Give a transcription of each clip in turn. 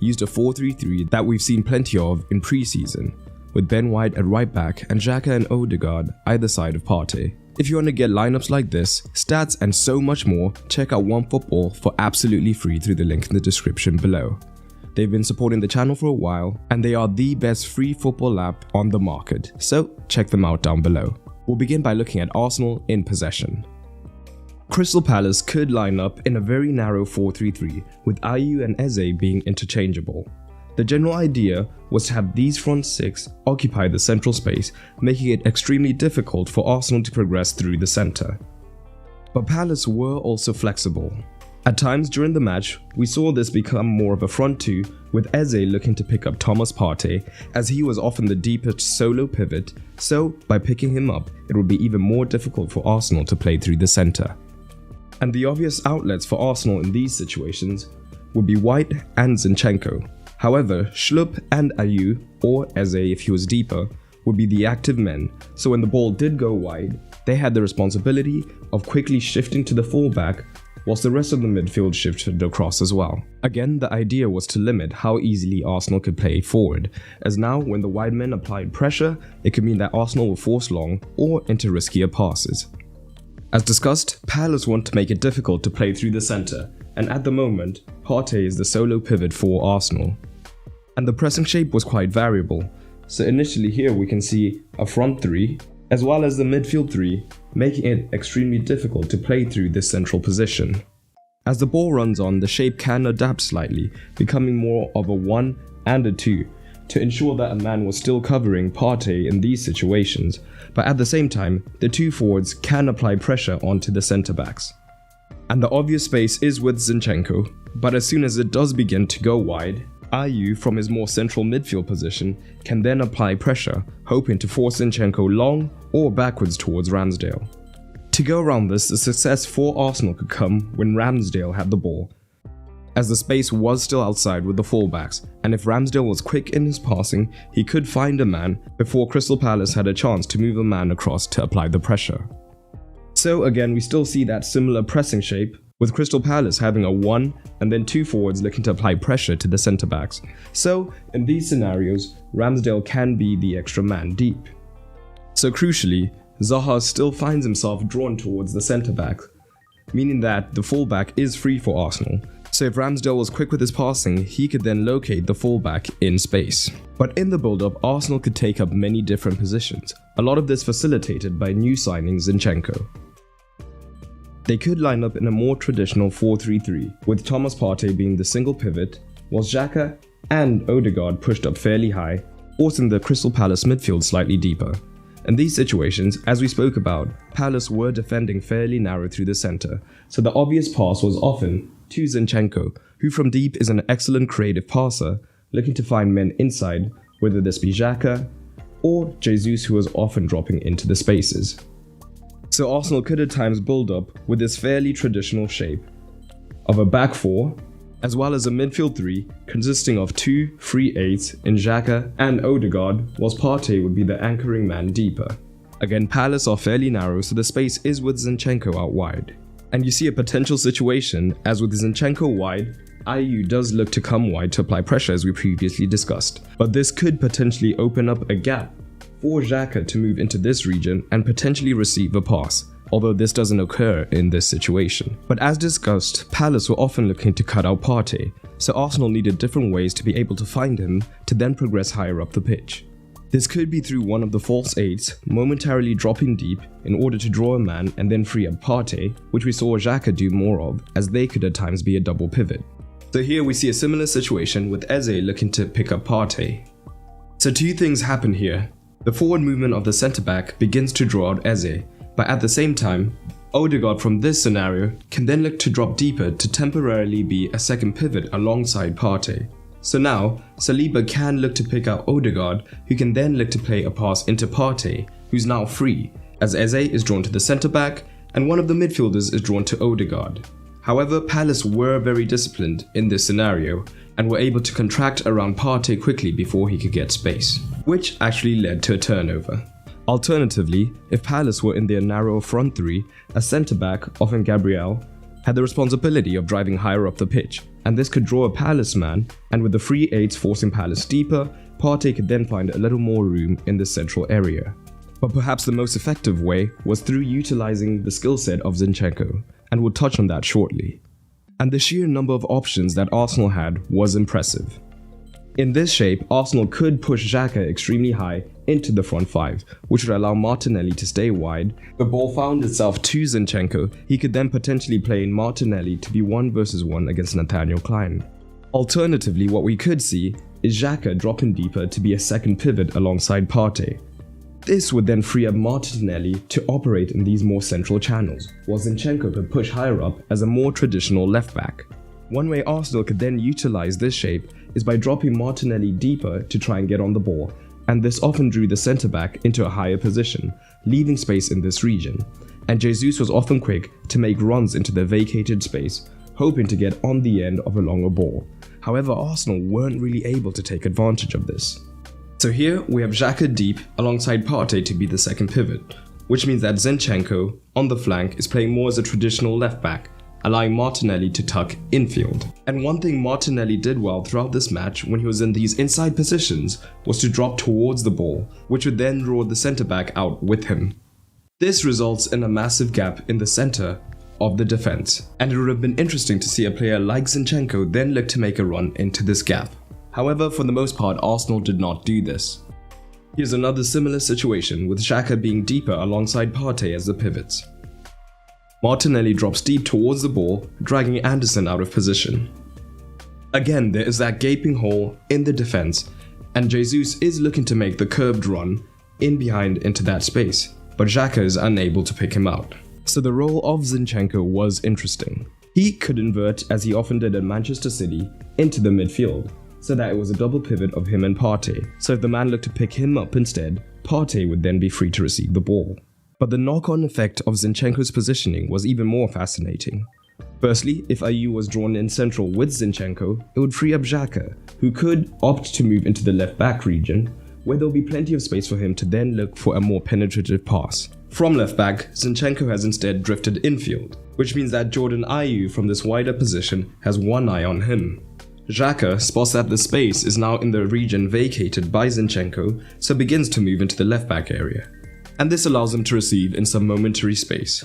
used a 4-3-3 that we've seen plenty of in pre-season, with Ben White at right back and Xhaka and Odegaard either side of Partey. If you want to get lineups like this, stats and so much more, check out OneFootball for absolutely free through the link in the description below. They've been supporting the channel for a while and they are the best free football app on the market, so check them out down below. We'll begin by looking at Arsenal in possession. Crystal Palace could line up in a very narrow 4-3-3 with Ayew and Eze being interchangeable. The general idea was to have these front six occupy the central space, making it extremely difficult for Arsenal to progress through the centre. But Palace were also flexible. At times during the match, we saw this become more of a front two, with Eze looking to pick up Thomas Partey, as he was often the deepest solo pivot, so by picking him up, it would be even more difficult for Arsenal to play through the centre. And the obvious outlets for Arsenal in these situations would be White and Zinchenko. However, Schlupp and Ayew, or Eze if he was deeper, would be the active men, so when the ball did go wide, they had the responsibility of quickly shifting to the fullback, whilst the rest of the midfield shifted across as well. Again, the idea was to limit how easily Arsenal could play forward, as now when the wide men applied pressure, it could mean that Arsenal were forced long or into riskier passes. As discussed, Palace want to make it difficult to play through the centre, and at the moment, Partey is the solo pivot for Arsenal. And the pressing shape was quite variable, so initially here we can see a front three, as well as the midfield three, making it extremely difficult to play through this central position. As the ball runs on, the shape can adapt slightly, becoming more of a 1 and a 2, to ensure that a man was still covering Partey in these situations, but at the same time, the two forwards can apply pressure onto the centre-backs. And the obvious space is with Zinchenko, but as soon as it does begin to go wide, Ayew from his more central midfield position can then apply pressure, hoping to force Zinchenko long or backwards towards Ramsdale. To go around this, the success for Arsenal could come when Ramsdale had the ball, as the space was still outside with the fullbacks, and if Ramsdale was quick in his passing, he could find a man before Crystal Palace had a chance to move a man across to apply the pressure. So again, we still see that similar pressing shape, with Crystal Palace having a 1 and then 2 forwards looking to apply pressure to the centre-backs. So in these scenarios, Ramsdale can be the extra man deep. So crucially, Zaha still finds himself drawn towards the centre-back, meaning that the fullback is free for Arsenal. So if Ramsdale was quick with his passing, he could then locate the fullback in space. But in the build-up, Arsenal could take up many different positions, a lot of this facilitated by new signing Zinchenko. They could line up in a more traditional 4-3-3, with Thomas Partey being the single pivot, whilst Xhaka and Odegaard pushed up fairly high, forcing the Crystal Palace midfield slightly deeper. In these situations, as we spoke about, Palace were defending fairly narrow through the centre, so the obvious pass was often to Zinchenko, who from deep is an excellent creative passer, looking to find men inside, whether this be Xhaka or Jesus, who was often dropping into the spaces. So Arsenal could at times build up with this fairly traditional shape of a back four, as well as a midfield three consisting of 2 free 8s in Xhaka and Odegaard, whilst Partey would be the anchoring man deeper. Again, Palace are fairly narrow, so the space is with Zinchenko out wide. And you see a potential situation, as with Zinchenko wide, Ayew does look to come wide to apply pressure as we previously discussed, but this could potentially open up a gap for Xhaka to move into this region and potentially receive a pass, although this doesn't occur in this situation. But as discussed, Palace were often looking to cut out Partey, so Arsenal needed different ways to be able to find him to then progress higher up the pitch. This could be through one of the false 8s momentarily dropping deep in order to draw a man and then free up Partey, which we saw Xhaka do more of, as they could at times be a double pivot. So here we see a similar situation with Eze looking to pick up Partey. So 2 things happen here. The forward movement of the centre-back begins to draw out Eze, but at the same time, Odegaard from this scenario can then look to drop deeper to temporarily be a second pivot alongside Partey. So now, Saliba can look to pick out Odegaard, who can then look to play a pass into Partey, who's now free, as Eze is drawn to the centre-back and one of the midfielders is drawn to Odegaard. However, Palace were very disciplined in this scenario and were able to contract around Partey quickly before he could get space, which actually led to a turnover. Alternatively, if Palace were in their narrow front three, a centre-back, often Gabriel, had the responsibility of driving higher up the pitch, and this could draw a Palace man, and with the free 8s forcing Palace deeper, Partey could then find a little more room in the central area. But perhaps the most effective way was through utilizing the skill set of Zinchenko, and we'll touch on that shortly. And the sheer number of options that Arsenal had was impressive. In this shape, Arsenal could push Xhaka extremely high into the front 5, which would allow Martinelli to stay wide. The ball found itself to Zinchenko, he could then potentially play in Martinelli to be 1 versus 1 against Nathaniel Klein. Alternatively, what we could see is Xhaka dropping deeper to be a second pivot alongside Partey. This would then free up Martinelli to operate in these more central channels, while Zinchenko could push higher up as a more traditional left back. One way Arsenal could then utilize this shape is by dropping Martinelli deeper to try and get on the ball, and this often drew the centre back into a higher position, leaving space in this region, and Jesus was often quick to make runs into the vacated space, hoping to get on the end of a longer ball. However, Arsenal weren't really able to take advantage of this. So here we have Xhaka deep alongside Partey to be the second pivot, which means that Zinchenko on the flank is playing more as a traditional left back, allowing Martinelli to tuck infield. And one thing Martinelli did well throughout this match when he was in these inside positions was to drop towards the ball, which would then draw the centre back out with him. This results in a massive gap in the centre of the defence, and it would have been interesting to see a player like Zinchenko then look to make a run into this gap. However, for the most part, Arsenal did not do this. Here's another similar situation with Xhaka being deeper alongside Partey as the pivots. Martinelli drops deep towards the ball, dragging Anderson out of position. Again, there is that gaping hole in the defense, and Jesus is looking to make the curved run in behind into that space, but Xhaka is unable to pick him out. So the role of Zinchenko was interesting. He could invert, as he often did at Manchester City, into the midfield, so that it was a double pivot of him and Partey. So if the man looked to pick him up instead, Partey would then be free to receive the ball. But the knock-on effect of Zinchenko's positioning was even more fascinating. Firstly, if Ayew was drawn in central with Zinchenko, it would free up Xhaka, who could opt to move into the left-back region, where there will be plenty of space for him to then look for a more penetrative pass. From left-back, Zinchenko has instead drifted infield, which means that Jordan Ayew from this wider position has one eye on him. Xhaka spots that the space is now in the region vacated by Zinchenko, so begins to move into the left-back area, and this allows him to receive in some momentary space.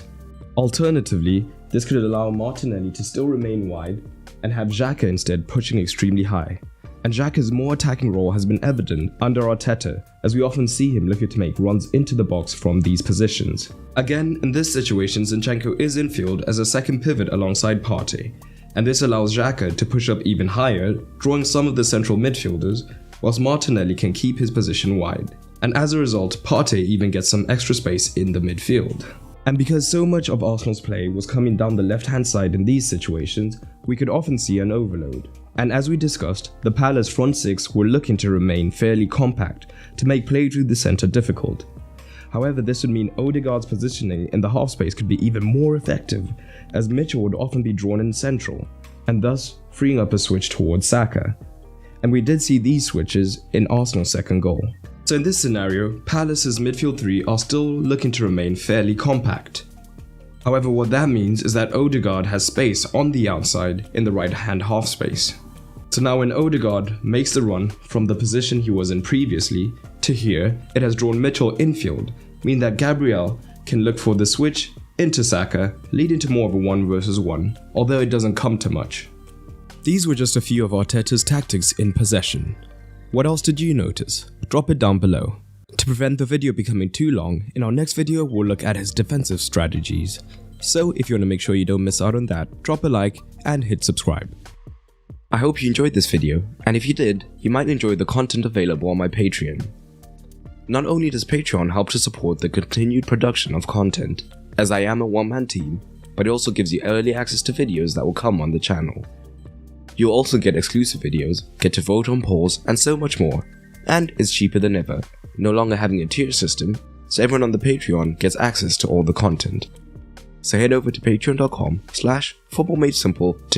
Alternatively, this could allow Martinelli to still remain wide and have Xhaka instead pushing extremely high. And Xhaka's more attacking role has been evident under Arteta, as we often see him looking to make runs into the box from these positions. Again, in this situation, Zinchenko is infield as a second pivot alongside Partey, and this allows Xhaka to push up even higher, drawing some of the central midfielders, whilst Martinelli can keep his position wide. And as a result, Partey even gets some extra space in the midfield. And because so much of Arsenal's play was coming down the left-hand side in these situations, we could often see an overload. And as we discussed, the Palace front 6 were looking to remain fairly compact to make play through the centre difficult. However, this would mean Odegaard's positioning in the half space could be even more effective, as Mitchell would often be drawn in central, and thus freeing up a switch towards Saka. And we did see these switches in Arsenal's second goal. So in this scenario, Palace's midfield 3 are still looking to remain fairly compact. However, what that means is that Odegaard has space on the outside in the right-hand half space. So now when Odegaard makes the run from the position he was in previously to here, it has drawn Mitchell infield, meaning that Gabriel can look for the switch into Saka, leading to more of a 1 versus 1, although it doesn't come to much. These were just a few of Arteta's tactics in possession. What else did you notice? Drop it down below. To prevent the video becoming too long, in our next video we'll look at his defensive strategies. So if you want to make sure you don't miss out on that, drop a like and hit subscribe. I hope you enjoyed this video, and if you did, you might enjoy the content available on my Patreon. Not only does Patreon help to support the continued production of content, as I am a one-man team, but it also gives you early access to videos that will come on the channel. You'll also get exclusive videos, get to vote on polls, and so much more. And it's cheaper than ever, no longer having a tier system, so everyone on the Patreon gets access to all the content. So head over to patreon.com/footballmadesimple to